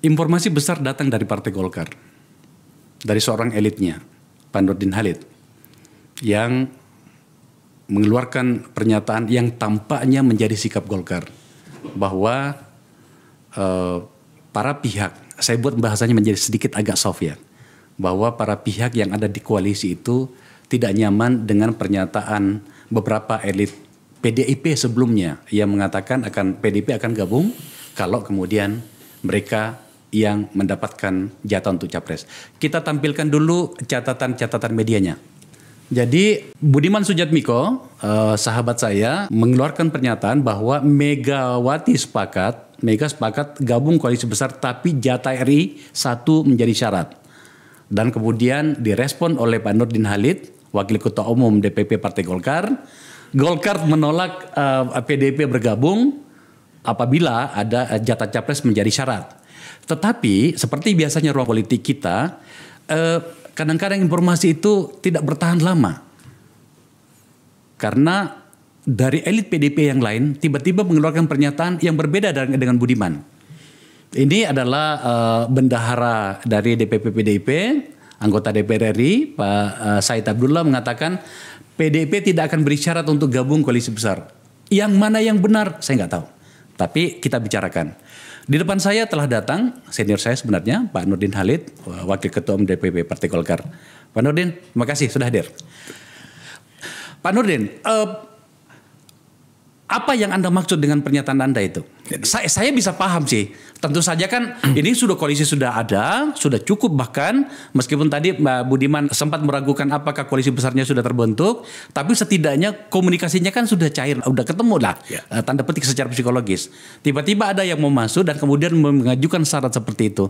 Informasi besar datang dari Partai Golkar, dari seorang elitnya, Pak Nurdin Halid, yang mengeluarkan pernyataan yang tampaknya menjadi sikap Golkar, bahwa para pihak, saya buat bahasanya menjadi sedikit agak soft ya, bahwa para pihak yang ada di koalisi itu tidak nyaman dengan pernyataan beberapa elit PDIP sebelumnya yang mengatakan PDIP akan gabung kalau kemudian mereka yang mendapatkan jatah untuk capres. Kita tampilkan dulu catatan-catatan medianya. Jadi Budiman Sujatmiko, sahabat saya, mengeluarkan pernyataan bahwa Mega sepakat gabung koalisi besar tapi jatah RI 1 menjadi syarat. Dan kemudian direspon oleh Pak Nurdin Halid, Wakil Ketua Umum DPP Partai Golkar. Golkar menolak PDIP bergabung apabila ada jatah capres menjadi syarat. Tetapi seperti biasanya ruang politik kita, kadang-kadang informasi itu tidak bertahan lama. Karena dari elit PDIP yang lain tiba-tiba mengeluarkan pernyataan yang berbeda dengan Budiman. Ini adalah bendahara dari DPP PDIP, anggota DPR RI, Pak Said Abdullah mengatakan PDIP tidak akan beri syarat untuk gabung koalisi besar. Yang mana yang benar saya nggak tahu. Tapi kita bicarakan. Di depan saya telah datang senior saya sebenarnya, Pak Nurdin Halid, Wakil Ketua Umum DPP Partai Golkar. Pak Nurdin, terima kasih sudah hadir. Pak Nurdin, apa yang Anda maksud dengan pernyataan Anda itu? Saya bisa paham sih. Tentu saja kan ini koalisi sudah ada, sudah cukup bahkan. Meskipun tadi Mbak Budiman sempat meragukan apakah koalisi besarnya sudah terbentuk. Tapi setidaknya komunikasinya kan sudah cair, sudah ketemu lah. Tanda petik secara psikologis. Tiba-tiba ada yang mau masuk dan kemudian mengajukan syarat seperti itu.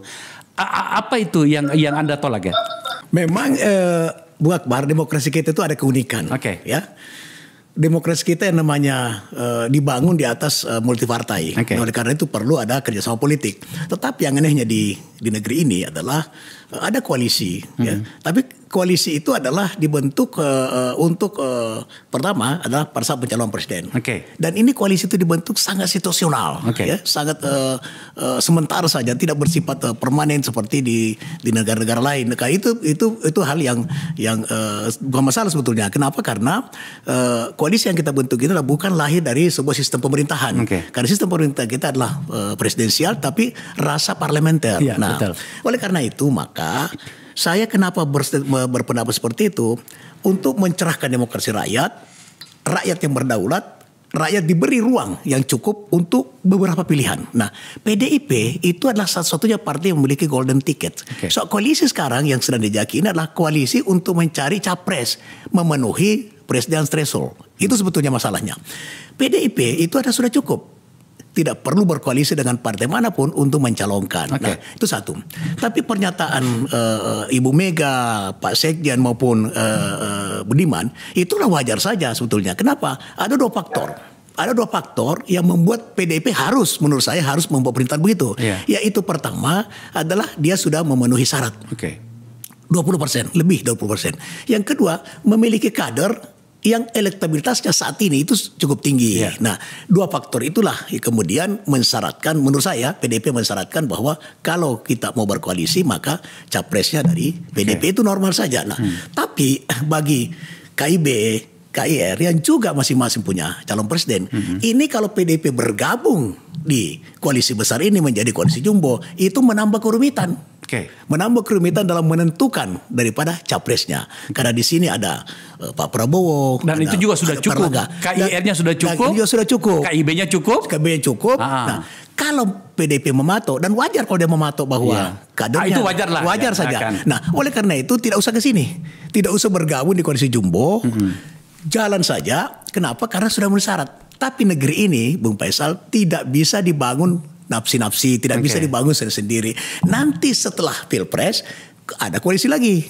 Apa itu yang Anda tolak ya? Memang Bu Akbar, demokrasi kita itu ada keunikan. Ya. Demokrasi kita yang namanya dibangun di atas multipartai. Oleh karena itu perlu ada kerjasama politik. Tetapi yang anehnya di negeri ini adalah ada koalisi. Ya. Tapi koalisi itu adalah dibentuk untuk pertama adalah pada saat pencalonan presiden. Dan ini koalisi itu dibentuk sangat situasional, ya, sangat sementara saja, tidak bersifat permanen seperti di negara-negara lain. Nah, itu hal yang bukan masalah sebetulnya. Kenapa? Karena koalisi yang kita bentuk itu bukan lahir dari sebuah sistem pemerintahan. Karena sistem pemerintahan kita adalah presidensial tapi rasa parlementer. Nah, oleh karena itu maka saya kenapa berpendapat seperti itu? Untuk mencerahkan demokrasi rakyat yang berdaulat, rakyat diberi ruang yang cukup untuk beberapa pilihan. Nah, PDIP itu adalah satu-satunya partai yang memiliki golden ticket. So, koalisi sekarang yang sedang dijaki ini adalah koalisi untuk mencari capres, memenuhi presidential threshold. Itu sebetulnya masalahnya. PDIP itu sudah cukup. Tidak perlu berkoalisi dengan partai manapun untuk mencalonkan. Nah, itu satu. Tapi pernyataan Ibu Mega, Pak Sekjen maupun Budiman, itulah wajar saja sebetulnya. Kenapa? Ada dua faktor. Ada dua faktor yang membuat PDIP menurut saya harus membuat pernyataan begitu. Yaitu pertama adalah dia sudah memenuhi syarat. 20%, lebih 20%. Yang kedua, memiliki kader yang elektabilitasnya saat ini itu cukup tinggi. Nah, dua faktor itulah yang kemudian mensyaratkan, menurut saya PDIP mensyaratkan bahwa kalau kita mau berkoalisi maka capresnya dari PDIP itu normal saja. Nah, tapi bagi KIB, KIR yang juga masing-masing punya calon presiden, ini kalau PDIP bergabung di koalisi besar ini menjadi koalisi jumbo, itu menambah kerumitan. Menambah kerumitan dalam menentukan daripada capresnya. Karena di sini ada Pak Prabowo. Dan itu juga sudah cukup. KIR-nya sudah cukup. KIB-nya cukup. KIB-nya cukup. Nah, kalau PDIP mematok, dan wajar kalau dia mematok bahwa kadernya itu wajar saja. Nah, oleh karena itu tidak usah ke sini. Tidak usah bergabung di koalisi jumbo. Jalan saja. Kenapa? Karena sudah memenuhi syarat. Tapi negeri ini, Bung Faisal, tidak bisa dibangun nafsi-nafsi, tidak bisa dibangun sendiri. Nanti setelah Pilpres ada koalisi lagi.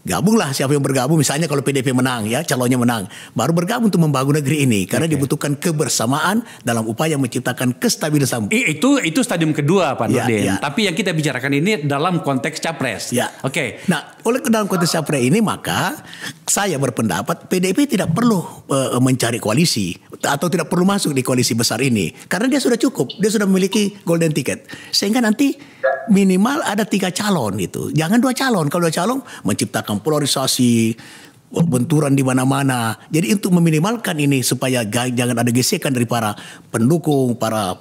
Gabunglah siapa yang bergabung, misalnya kalau PDIP menang ya, calonnya menang, baru bergabung untuk membangun negeri ini karena dibutuhkan kebersamaan dalam upaya menciptakan kestabilan. Itu stadium kedua Pak Nurdin. Tapi yang kita bicarakan ini dalam konteks capres. Nah, oleh dalam konteks capres ini maka saya berpendapat PDIP tidak perlu mencari koalisi atau tidak perlu masuk di koalisi besar ini karena dia sudah cukup, dia sudah memiliki golden ticket sehingga nanti minimal ada 3 calon gitu, jangan 2 calon. Kalau 2 calon menciptakan polarisasi, benturan di mana-mana. Jadi untuk meminimalkan ini supaya jangan ada gesekan dari para pendukung, para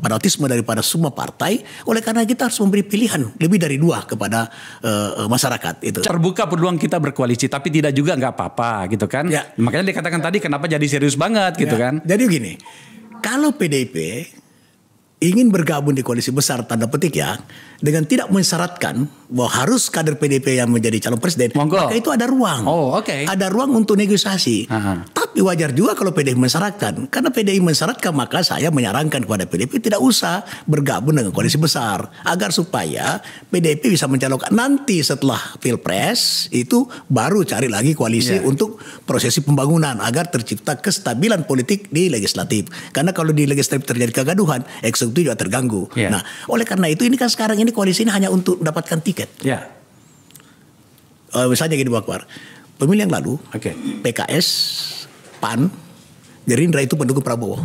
fanatisme daripada semua partai. Oleh karena kita harus memberi pilihan lebih dari 2 kepada masyarakat. Itu terbuka peluang kita berkoalisi, tapi tidak juga nggak apa-apa gitu kan. Makanya dikatakan tadi kenapa jadi serius banget gitu kan. Jadi gini, kalau PDIP ingin bergabung di koalisi besar tanda petik ya, dengan tidak mensyaratkan bahwa harus kader PDIP yang menjadi calon presiden, maka itu ada ruang. Ada ruang untuk negosiasi. Tapi wajar juga kalau PDIP mensyaratkan. Karena PDIP mensyaratkan, maka saya menyarankan kepada PDIP tidak usah bergabung dengan koalisi besar, agar supaya PDIP bisa mencalonkan nanti setelah Pilpres itu baru cari lagi koalisi untuk prosesi pembangunan agar tercipta kestabilan politik di legislatif. Karena kalau di legislatif terjadi kegaduhan, itu juga terganggu. Nah, oleh karena itu ini kan sekarang ini koalisi ini hanya untuk mendapatkan tiket. Misalnya gini Pak Akbar, pemilihan yang lalu PKS, PAN, Gerindra itu pendukung Prabowo.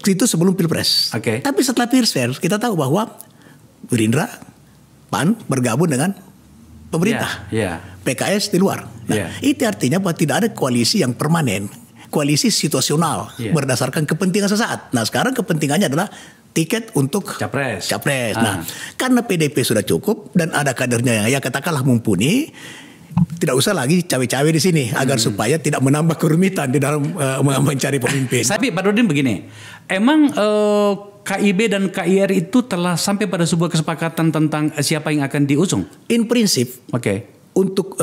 Itu sebelum Pilpres. Tapi setelah Pilpres kita tahu bahwa Gerindra, PAN bergabung dengan pemerintah. PKS di luar. Nah, itu artinya bahwa tidak ada koalisi yang permanen. Koalisi situasional berdasarkan kepentingan sesaat. Nah sekarang kepentingannya adalah tiket untuk capres. Nah karena PDIP sudah cukup dan ada kadernya yang katakanlah mumpuni, tidak usah lagi cawe-cawe di sini agar supaya tidak menambah kerumitan di dalam mencari pemimpin. Tapi Pak Nurdin begini, emang KIB dan KIR itu telah sampai pada sebuah kesepakatan tentang siapa yang akan diusung? In prinsip, untuk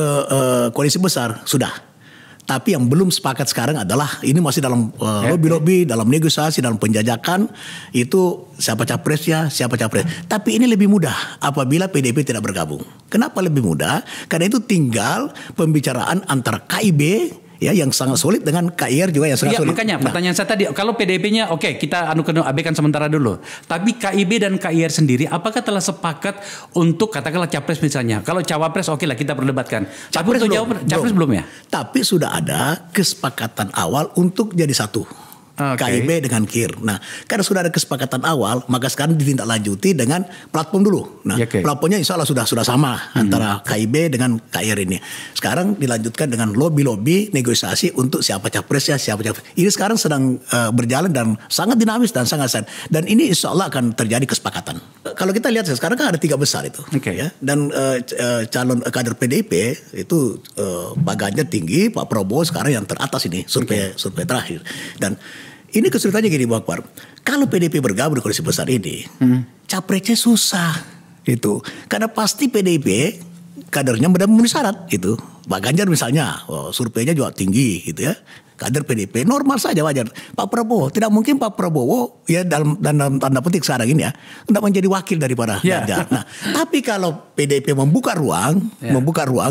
koalisi besar sudah. Tapi yang belum sepakat sekarang adalah ini masih dalam lobby-lobby, dalam negosiasi, dalam penjajakan itu siapa capresnya, siapa capres. Tapi ini lebih mudah apabila PDIP tidak bergabung. Kenapa lebih mudah? Karena itu tinggal pembicaraan antara KIB yang sangat solid dengan KIR juga yang sangat solid. Makanya pertanyaan saya tadi, kalau PDIP-nya kita abaikan sementara dulu. Tapi KIB dan KIR sendiri apakah telah sepakat untuk katakanlah capres misalnya? Kalau cawapres lah kita perdebatkan. Tapi untuk capres belum ya? Tapi sudah ada kesepakatan awal untuk jadi satu. KIB dengan KIR. Nah, karena sudah ada kesepakatan awal, maka sekarang ditindaklanjuti dengan platform dulu. Nah, platformnya insya Allah sudah sama antara KIB dengan KIR ini. Sekarang dilanjutkan dengan lobby-lobby negosiasi untuk siapa capresnya, siapa capres. Ini sekarang sedang berjalan dan sangat dinamis dan sangat sehat. Dan ini insya Allah akan terjadi kesepakatan. Kalau kita lihat sekarang kan ada 3 besar itu, dan calon kader PDIP itu Pak Ganjar tinggi, Pak Prabowo sekarang yang teratas ini survei terakhir. Dan ini kesulitannya gini Pak Akbar, kalau PDIP bergabung di koalisi besar ini, capresnya susah itu, karena pasti PDIP kadernya memenuhi syarat itu. Pak Ganjar misalnya, surveinya juga tinggi gitu ya. Kader PDIP normal saja wajar. Pak Prabowo tidak mungkin Pak Prabowo dalam tanda petik sekarang ini tidak menjadi wakil daripada Ganjar. Nah, tapi kalau PDIP membuka ruang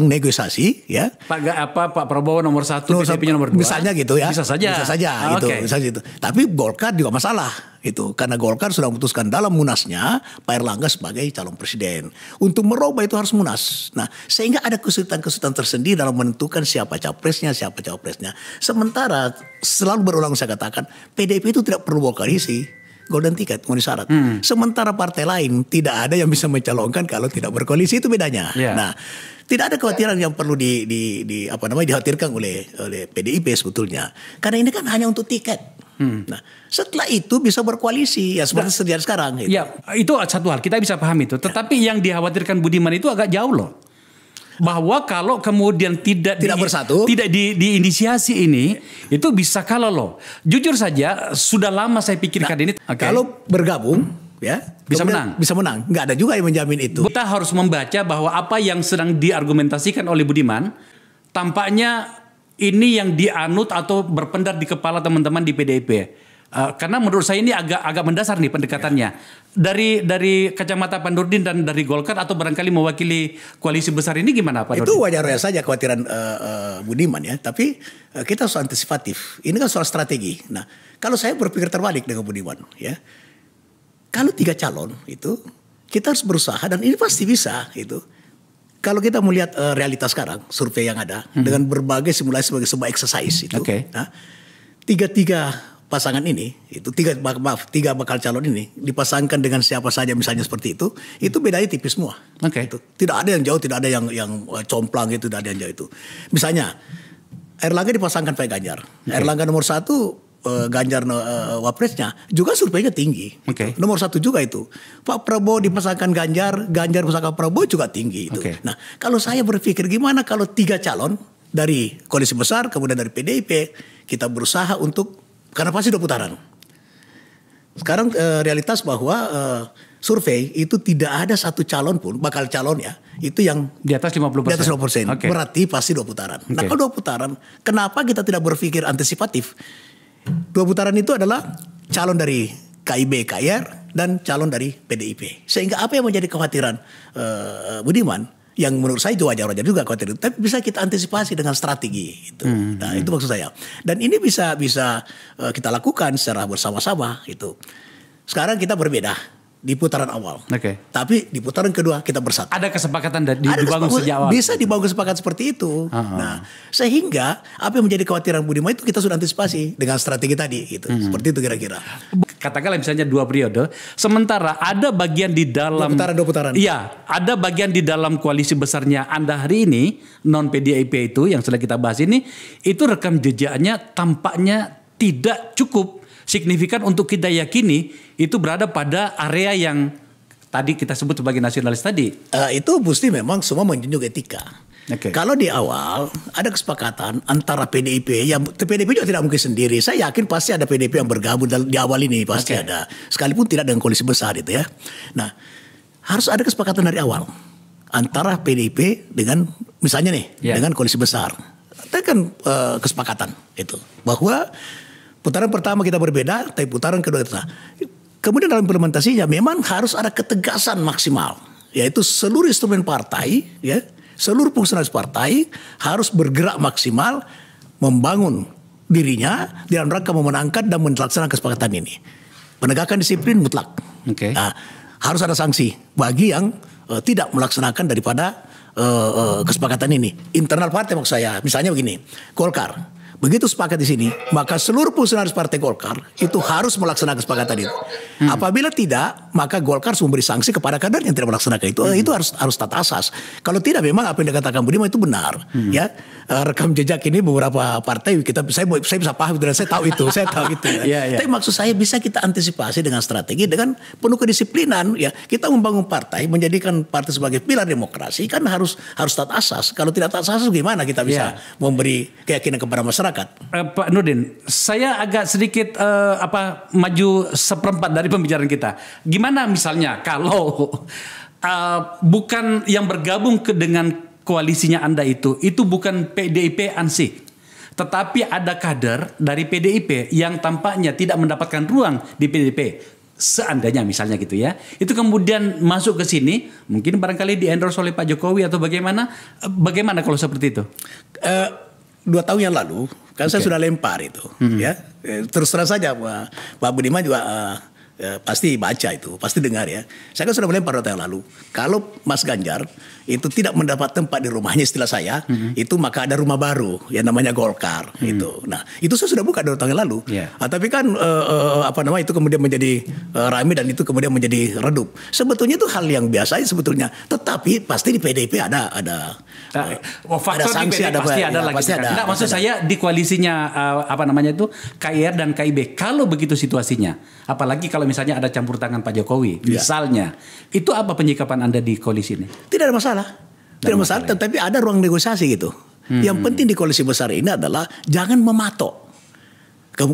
negosiasi Pak Prabowo nomor 1, PDIP-nya nomor 2. Misalnya gitu ya. Bisa saja gitu. Tapi Golkar juga masalah itu karena Golkar sudah memutuskan dalam munasnya Pak Erlangga sebagai calon presiden. Untuk merubah itu harus munas. Nah, sehingga ada kesulitan-kesulitan tersendiri dalam menentukan siapa capresnya, siapa cawapresnya. Sementara selalu berulang saya katakan PDIP itu tidak perlu koalisi, golden ticket memenuhi syarat. Sementara partai lain tidak ada yang bisa mencalonkan kalau tidak berkoalisi, itu bedanya. Nah, tidak ada kekhawatiran yang perlu dikhawatirkan oleh PDIP sebetulnya. Karena ini kan hanya untuk tiket. Nah, setelah itu bisa berkoalisi seperti terjadi sekarang. Gitu. Itu satu hal kita bisa paham itu. Tetapi yang dikhawatirkan Budiman itu agak jauh loh. Bahwa kalau kemudian tidak bersatu, tidak diinisiasi ini, itu bisa kalah loh. Jujur saja sudah lama saya pikirkan ini. Kalau bergabung bisa menang. Nggak ada juga yang menjamin itu. Kita harus membaca bahwa apa yang sedang diargumentasikan oleh Budiman tampaknya ini yang dianut atau berpendar di kepala teman-teman di PDIP. Karena menurut saya ini agak mendasar nih pendekatannya. Dari kacamata Pak Nurdin dan dari Golkar atau barangkali mewakili koalisi besar ini gimana Pak Nurdin? Itu wajar saja kekhawatiran Budiman ya. Tapi kita harus antisipatif. Ini kan soal strategi. Nah, kalau saya berpikir terbalik dengan Budiman ya. Kalau 3 calon itu kita harus berusaha dan ini pasti bisa itu. Kalau kita melihat realitas sekarang, survei yang ada dengan berbagai simulasi sebagai sebuah exercise itu. Nah, tiga pasangan ini, itu tiga bakal calon ini dipasangkan dengan siapa saja misalnya seperti itu bedanya tipis semua. Itu. Tidak ada yang jauh, tidak ada yang complang itu, tidak ada yang jauh itu. Misalnya Erlangga dipasangkan Pak Ganjar. Erlangga nomor 1, Ganjar wapresnya juga surveinya tinggi. Nomor 1 juga itu. Pak Prabowo dipasangkan Ganjar dipasangkan Prabowo juga tinggi itu. Nah, kalau saya berpikir gimana kalau 3 calon dari koalisi besar kemudian dari PDIP kita berusaha untuk, karena pasti 2 putaran. Sekarang realitas bahwa survei itu tidak ada 1 calon pun bakal calon ya itu yang di atas 50%. Di atas 50%. Berarti pasti 2 putaran. Nah, kalau 2 putaran, kenapa kita tidak berpikir antisipatif? 2 putaran itu adalah calon dari KIB, KIR dan calon dari PDIP. Sehingga apa yang menjadi kekhawatiran Budiman yang menurut saya itu wajar-wajar juga khawatir, tapi bisa kita antisipasi dengan strategi itu. Nah, itu maksud saya. Dan ini bisa kita lakukan secara bersama-sama itu. Sekarang kita berbeda di putaran awal. Tapi di putaran kedua kita bersatu. Ada kesepakatan dibangun sejak awal. Bisa dibangun kesepakatan seperti itu. Nah, sehingga apa yang menjadi kekhawatiran Budiman itu kita sudah antisipasi dengan strategi tadi gitu. Seperti itu kira-kira. Katakanlah misalnya 2 periode, sementara ada bagian di dalam 2 putaran. Iya, ada bagian di dalam koalisi besarnya Anda hari ini, non PDIP itu yang sudah kita bahas ini, itu rekam jejaknya tampaknya tidak cukup signifikan untuk kita yakini itu berada pada area yang tadi kita sebut sebagai nasionalis tadi. Itu mesti memang semua menjunjung etika. Kalau di awal ada kesepakatan antara PDIP, yang PDIP juga tidak mungkin sendiri. Saya yakin pasti ada PDIP yang bergabung di awal ini, pasti ada. Sekalipun tidak dengan koalisi besar itu ya. Nah, harus ada kesepakatan dari awal antara PDIP dengan misalnya nih dengan koalisi besar. Itu kan kesepakatan itu bahwa putaran pertama kita berbeda, tapi putaran kedua kita. Kemudian dalam implementasinya memang harus ada ketegasan maksimal, yaitu seluruh instrumen partai ya. Seluruh fungsionalis partai harus bergerak maksimal membangun dirinya dalam rangka memenangkan dan melaksanakan kesepakatan ini. Penegakan disiplin mutlak. Nah, harus ada sanksi bagi yang tidak melaksanakan daripada kesepakatan ini. Internal partai maksud saya. Misalnya begini, Golkar. Begitu sepakat di sini, maka seluruh fungsionaris Partai Golkar itu harus melaksanakan kesepakatan itu. Apabila tidak, maka Golkar harus memberi sanksi kepada kader yang tidak melaksanakan itu. Itu harus tata asas. Kalau tidak, memang apa yang dikatakan Budiman itu benar. Ya, rekam jejak ini beberapa partai saya bisa paham dan saya tahu itu. Tapi maksud saya bisa kita antisipasi dengan strategi, dengan penuh kedisiplinan. Ya, kita membangun partai, menjadikan partai sebagai pilar demokrasi kan harus tata asas. Kalau tidak tata asas, gimana kita bisa memberi keyakinan kepada masyarakat? Pak Nurdin, saya agak sedikit maju seperempat dari pembicaraan kita. Gimana misalnya kalau bukan yang bergabung dengan koalisinya Anda itu bukan PDIP ansih, tetapi ada kader dari PDIP yang tampaknya tidak mendapatkan ruang di PDIP. Seandainya misalnya gitu ya, itu kemudian masuk ke sini, mungkin barangkali di-endorse oleh Pak Jokowi atau bagaimana? Bagaimana kalau seperti itu? 2 tahun yang lalu kan saya sudah lempar itu ya, terus terang saja Pak Budiman juga pasti baca itu, pasti dengar ya. Saya kan sudah melempar 2 tahun lalu. Kalau Mas Ganjar itu tidak mendapat tempat di rumahnya, istilah saya, itu maka ada rumah baru yang namanya Golkar itu. Nah, itu saya sudah buka 2 tahun yang lalu. Tapi kan itu kemudian menjadi ramai dan itu kemudian menjadi redup. Sebetulnya itu hal yang biasa sebetulnya. Tetapi pasti di PDIP ada sanksi, pasti ada lagi. Nah, maksud saya di koalisinya KIR dan KIB. Kalau begitu situasinya, apalagi kalau misalnya ada campur tangan Pak Jokowi, misalnya, itu apa penyikapan Anda di koalisi ini? Tidak ada masalah. Tidak masalah, tetapi ada ruang negosiasi gitu. Yang penting di koalisi besar ini adalah jangan mematok.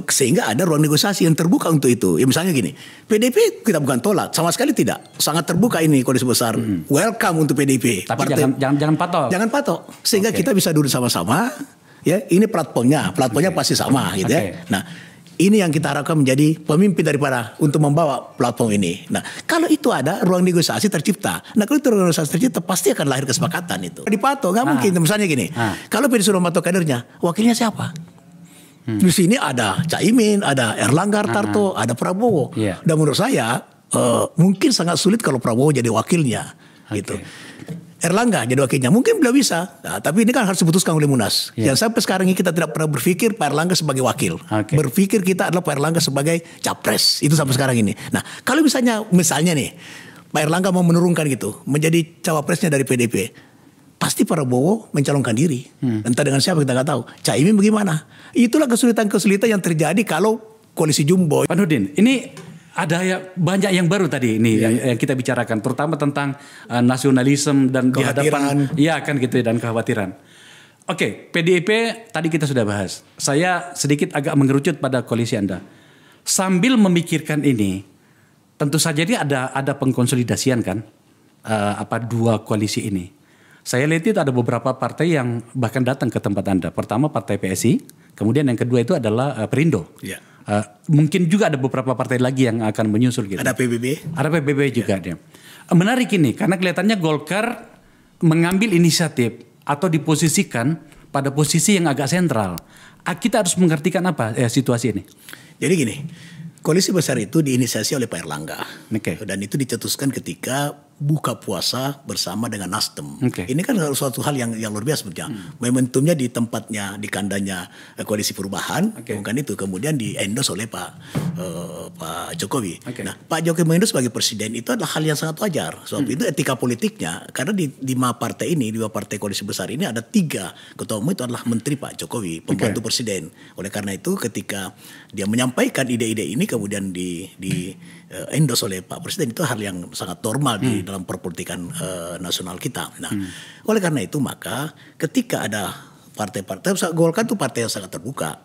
Sehingga ada ruang negosiasi yang terbuka untuk itu. Ya misalnya gini, PDIP kita bukan tolak, sama sekali tidak. Sangat terbuka ini koalisi besar. Welcome untuk PDIP. Tapi jangan patok. Jangan patok. Sehingga kita bisa duduk sama-sama. Ya, ini platformnya pasti sama gitu ya. Nah, ini yang kita harapkan menjadi pemimpin daripada untuk membawa platform ini. Nah, kalau itu ada ruang negosiasi tercipta. Nah, kalau itu ruang negosiasi tercipta pasti akan lahir kesepakatan itu. Dipatok nggak mungkin. Misalnya gini, kalau PD sudah mematok kadernya, wakilnya siapa? Di sini ada Caimin, ada Erlangga Hartarto, ada Prabowo. Dan menurut saya mungkin sangat sulit kalau Prabowo jadi wakilnya, gitu. Erlangga jadi wakilnya mungkin belum bisa, nah, tapi ini kan harus diputuskan oleh Munas. Yang sampai sekarang ini kita tidak pernah berpikir Pak Erlangga sebagai wakil, berpikir kita adalah Pak Erlangga sebagai capres, itu sampai sekarang ini. Nah, kalau misalnya nih Pak Erlangga mau menurunkan gitu, menjadi cawapresnya dari PDIP, pasti Prabowo mencalonkan diri. Entah dengan siapa kita nggak tahu. Caimin bagaimana? Itulah kesulitan-kesulitan yang terjadi kalau koalisi jumbo. Pak Nurdin, ini ada banyak yang baru tadi ini yang kita bicarakan, terutama tentang nasionalisme dan di hadapan, kan gitu, dan kekhawatiran. Oke, PDIP tadi kita sudah bahas. Saya sedikit agak mengerucut pada koalisi Anda. Sambil memikirkan ini, tentu saja ini ada pengkonsolidasian kan, dua koalisi ini. Saya lihat itu ada beberapa partai yang bahkan datang ke tempat Anda. Pertama partai PSI, kemudian yang kedua itu adalah Perindo. Mungkin juga ada beberapa partai lagi yang akan menyusul gitu. Ada PBB. Ada PBB juga dia. Menarik ini karena kelihatannya Golkar mengambil inisiatif atau diposisikan pada posisi yang agak sentral. Kita harus mengartikan apa situasi ini? Jadi gini, koalisi besar itu diinisiasi oleh Pak Erlangga. Dan itu dicetuskan ketika buka puasa bersama dengan Nasdem. Ini kan suatu hal yang luar biasa sebenarnya. Momentumnya di tempatnya, di kandangnya koalisi perubahan, bukan itu. Kemudian di-endorse oleh Pak Jokowi. Nah, Pak Jokowi mengendorse sebagai presiden itu adalah hal yang sangat wajar. Sebab itu etika politiknya, karena di 5 partai ini, 2 partai koalisi besar ini ada 3 ketua umum itu adalah menteri Pak Jokowi, pembantu presiden. Oleh karena itu ketika dia menyampaikan ide-ide ini kemudian di endorse oleh Pak Presiden, itu hal yang sangat normal di dalam perpolitikan nasional kita. Nah, oleh karena itu maka ketika ada partai-partai, Golkar itu partai yang sangat terbuka.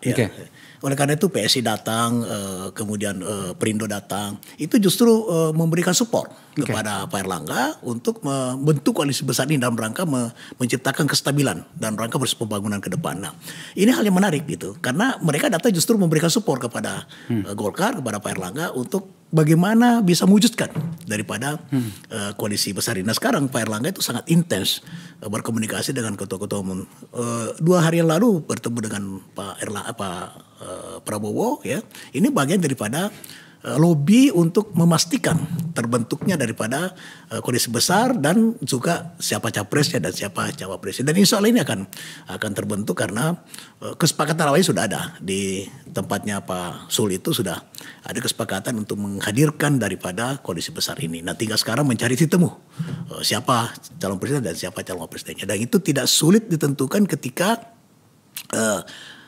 Oleh karena itu PSI datang, kemudian Perindo datang, itu justru memberikan support kepada Pak Erlangga untuk membentuk koalisi besar ini dalam rangka menciptakan kestabilan dan rangka proses pembangunan ke depan. Nah, ini hal yang menarik gitu, karena mereka datang justru memberikan support kepada Golkar, kepada Pak Erlangga untuk bagaimana bisa mewujudkan daripada koalisi besar ini. Nah, sekarang Pak Erlangga itu sangat intens berkomunikasi dengan ketua-ketua umum. 2 hari yang lalu bertemu dengan Pak Prabowo, ya. Ini bagian daripada lobby untuk memastikan terbentuknya daripada koalisi besar dan juga siapa capresnya dan siapa cawapresnya. Dan insya Allah ini akan terbentuk karena kesepakatan awalnya sudah ada di tempatnya Pak Sul, itu sudah ada kesepakatan untuk menghadirkan daripada koalisi besar ini. Nah, tinggal sekarang mencari titik temu siapa calon presiden dan siapa calon presidennya. Dan itu tidak sulit ditentukan ketika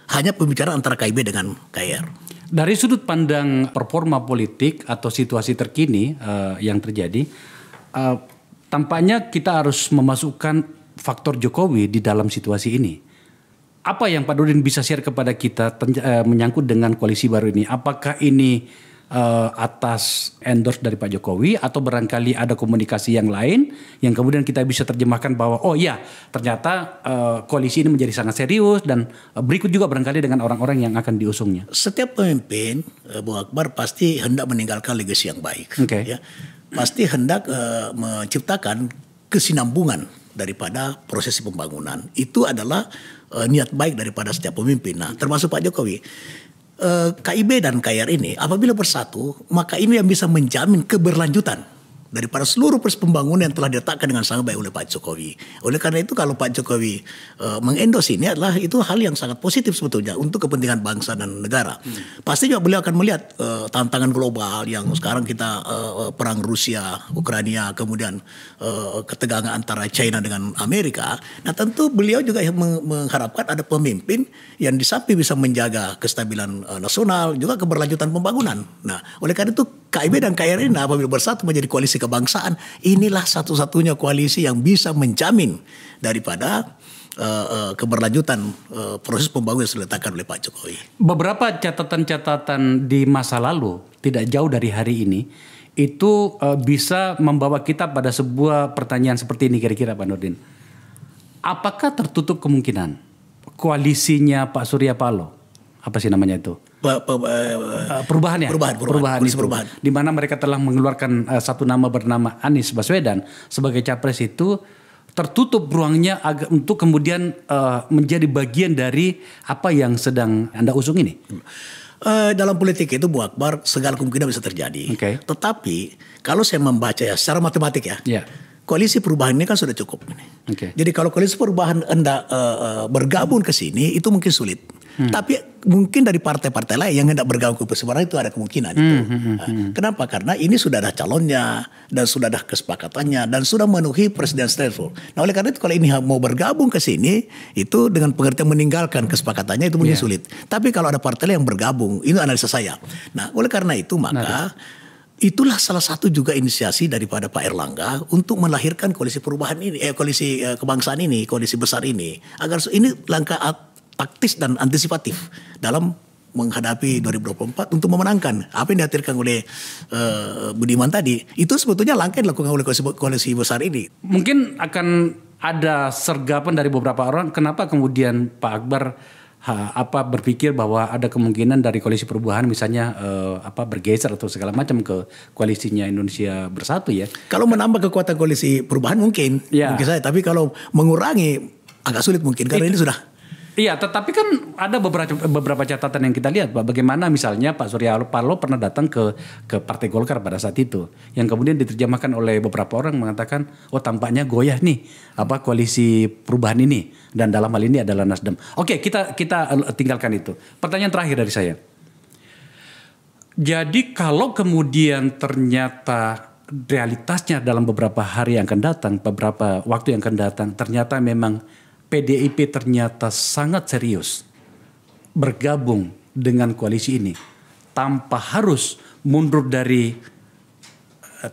hanya pembicaraan antara KIB dengan KR. Dari sudut pandang performa politik atau situasi terkini yang terjadi, tampaknya kita harus memasukkan faktor Jokowi di dalam situasi ini. Apa yang Pak Nurdin bisa share kepada kita menyangkut dengan koalisi baru ini? Apakah ini atas endorse dari Pak Jokowi atau barangkali ada komunikasi yang lain yang kemudian kita bisa terjemahkan bahwa oh iya ternyata koalisi ini menjadi sangat serius dan berikut juga barangkali dengan orang-orang yang akan diusungnya. Setiap pemimpin Bung Akbar pasti hendak meninggalkan legasi yang baik, ya. Pasti hendak menciptakan kesinambungan daripada prosesi pembangunan. Itu adalah niat baik daripada setiap pemimpin. Nah, termasuk Pak Jokowi. KIB dan KR ini apabila bersatu, maka ini yang bisa menjamin keberlanjutan daripada seluruh proses pembangunan yang telah diletakkan dengan sangat baik oleh Pak Jokowi. Oleh karena itu kalau Pak Jokowi mengendorse ini adalah itu hal yang sangat positif sebetulnya untuk kepentingan bangsa dan negara. Pasti juga beliau akan melihat tantangan global yang sekarang kita perang Rusia, Ukraina, kemudian ketegangan antara China dengan Amerika. Nah, tentu beliau juga mengharapkan ada pemimpin yang di samping bisa menjaga kestabilan nasional, juga keberlanjutan pembangunan. Nah, oleh karena itu KIB dan KR ini apabila bersatu menjadi koalisi kebangsaan, inilah satu-satunya koalisi yang bisa menjamin daripada keberlanjutan proses pembangunan yang diletakkan oleh Pak Jokowi. Beberapa catatan-catatan di masa lalu, tidak jauh dari hari ini, itu bisa membawa kita pada sebuah pertanyaan seperti ini kira-kira Pak Nurdin. Apakah tertutup kemungkinan koalisinya Pak Surya Paloh, apa sih namanya itu? perubahan ya, perubahan. Di mana mereka telah mengeluarkan satu nama bernama Anies Baswedan sebagai capres itu tertutup ruangnya untuk kemudian menjadi bagian dari apa yang sedang Anda usung ini. Dalam politik itu Bu Akbar segala kemungkinan bisa terjadi. Tetapi kalau saya membaca ya secara matematik ya. Koalisi perubahan ini kan sudah cukup. Jadi kalau koalisi perubahan Anda bergabung ke sini itu mungkin sulit. Tapi mungkin dari partai-partai lain yang hendak bergabung ke Persatuan itu ada kemungkinan itu. Kenapa? Karena ini sudah ada calonnya dan sudah ada kesepakatannya dan sudah memenuhi presiden threshold. Nah oleh karena itu kalau ini mau bergabung ke sini itu dengan pengertian meninggalkan kesepakatannya itu mungkin sulit. Tapi kalau ada partai lain yang bergabung, ini analisa saya. Nah oleh karena itu maka itulah salah satu juga inisiasi daripada Pak Erlangga untuk melahirkan koalisi perubahan ini, koalisi kebangsaan ini, koalisi besar ini. Agar ini langkah taktis dan antisipatif dalam menghadapi 2024 untuk memenangkan apa yang dihadirkan oleh Budiman tadi. Itu sebetulnya langkah yang dilakukan oleh koalisi besar ini. Mungkin akan ada sergapan dari beberapa orang. Kenapa kemudian Pak Akbar berpikir bahwa ada kemungkinan dari koalisi perubahan misalnya bergeser atau segala macam ke koalisinya Indonesia Bersatu ya? Kalau menambah kekuatan koalisi perubahan mungkin saja. Tapi kalau mengurangi agak sulit mungkin karena ini sudah. Iya, tetapi kan ada beberapa catatan yang kita lihat, Pak. Bagaimana misalnya Pak Surya Paloh pernah datang ke Partai Golkar pada saat itu, yang kemudian diterjemahkan oleh beberapa orang mengatakan, oh tampaknya goyah nih koalisi perubahan ini, dan dalam hal ini adalah Nasdem. Oke, kita tinggalkan itu. Pertanyaan terakhir dari saya. Jadi kalau kemudian ternyata realitasnya dalam beberapa hari yang akan datang, beberapa waktu yang akan datang, ternyata memang PDIP ternyata sangat serius bergabung dengan koalisi ini tanpa harus mundur dari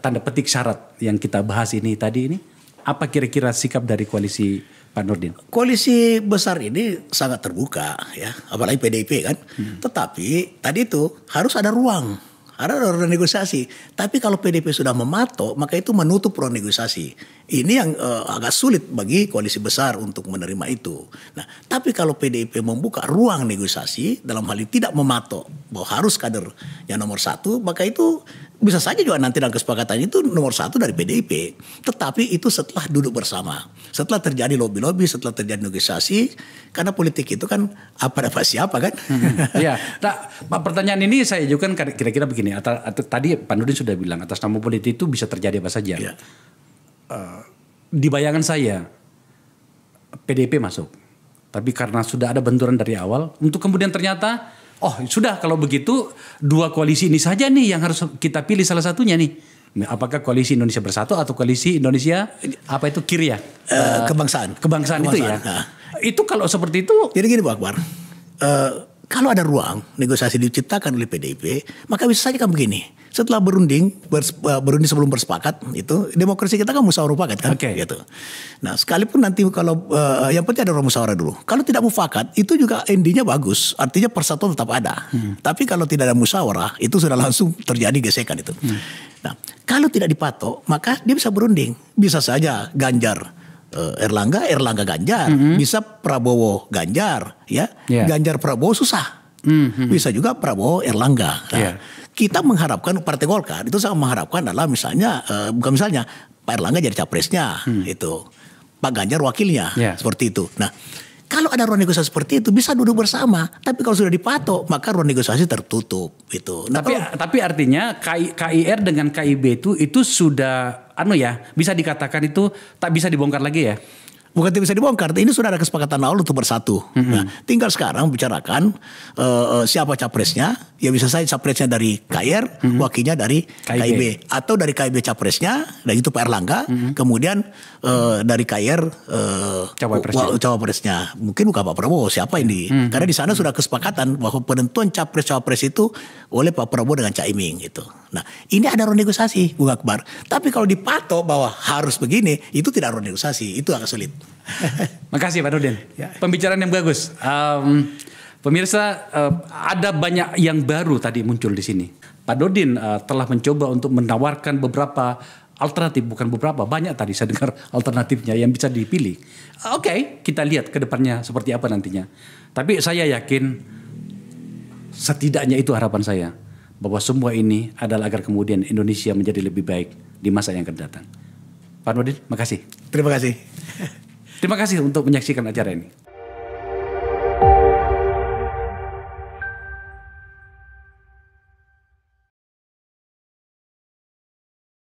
tanda petik syarat yang kita bahas ini tadi ini. Apa kira-kira sikap dari koalisi Pak Nurdin? Koalisi besar ini sangat terbuka ya, apalagi PDIP kan. Tetapi tadi itu harus ada ruang. Ada ruang negosiasi. Tapi kalau PDIP sudah mematok, maka itu menutup ruang negosiasi. Ini yang agak sulit bagi koalisi besar untuk menerima itu. Nah, tapi kalau PDIP membuka ruang negosiasi, dalam hal ini tidak mematok bahwa harus kader yang nomor satu, maka itu bisa saja juga nanti dalam kesepakatan itu nomor satu dari PDIP. Tetapi itu setelah duduk bersama. Setelah terjadi lobby-lobby, setelah terjadi negosiasi. Karena politik itu kan apa siapa kan. Ya, nah, pertanyaan ini saya ajukan kira-kira begini. Tadi Pak Nurdin sudah bilang atas nama politik itu bisa terjadi apa saja. Ya. Di bayangan saya PDIP masuk. Tapi karena sudah ada benturan dari awal. Untuk kemudian ternyata sudah kalau begitu dua koalisi ini saja nih yang harus kita pilih salah satunya nih. Apakah koalisi Indonesia Bersatu atau koalisi Indonesia KIR ya? Kebangsaan itu ya. Nah. Itu kalau seperti itu. Jadi gini Bu Akbar. Kalau ada ruang negosiasi diciptakan oleh PDIP, maka bisa saja kan begini. Setelah berunding sebelum bersepakat itu demokrasi kita kan musyawarah mufakat kan. Gitu. Nah sekalipun nanti kalau yang penting ada musyawarah dulu. Kalau tidak mufakat itu juga endingnya bagus. Artinya persatuan tetap ada. Tapi kalau tidak ada musyawarah itu sudah langsung terjadi gesekan itu. Nah kalau tidak dipatok maka dia bisa berunding. Bisa saja Ganjar Erlangga Ganjar, bisa Prabowo Ganjar, ya, Ganjar Prabowo susah, bisa juga Prabowo Erlangga. Nah, kita mengharapkan Partai Golkar itu sangat mengharapkan adalah misalnya Pak Erlangga jadi capresnya, itu Pak Ganjar wakilnya, seperti itu. Nah, kalau ada ruang negosiasi seperti itu bisa duduk bersama. Tapi kalau sudah dipatok maka ruang negosiasi tertutup itu. Nah, tapi artinya KIR dengan KIB itu sudah bisa dikatakan itu tak bisa dibongkar lagi ya. Bukan tidak bisa dibongkar, ini sudah ada kesepakatan awal untuk bersatu. Nah, tinggal sekarang bicarakan siapa capresnya. Ya bisa saja capresnya dari KIR, wakilnya dari KIB. Atau dari KIB capresnya, dan itu Pak Erlangga. Kemudian dari KIR cawapresnya. Mungkin bukan Pak Prabowo, siapa ini. Karena di sana sudah kesepakatan bahwa penentuan capres-cawapres itu oleh Pak Prabowo dengan Caimin gitu. Nah ini ada ruang negosiasi Bung Akbar. Tapi kalau dipatok bahwa harus begini, itu tidak ruang negosiasi, itu agak sulit. Makasih Pak Nurdin. Pembicaraan yang bagus. Pemirsa, ada banyak yang baru tadi muncul di sini. Pak Nurdin telah mencoba untuk menawarkan beberapa alternatif, bukan beberapa, banyak tadi saya dengar alternatifnya yang bisa dipilih. Oke, kita lihat ke depannya seperti apa nantinya. Tapi saya yakin setidaknya itu harapan saya, bahwa semua ini adalah agar kemudian Indonesia menjadi lebih baik di masa yang akan datang. Pak Nurdin, makasih. Terima kasih. Terima kasih untuk menyaksikan acara ini.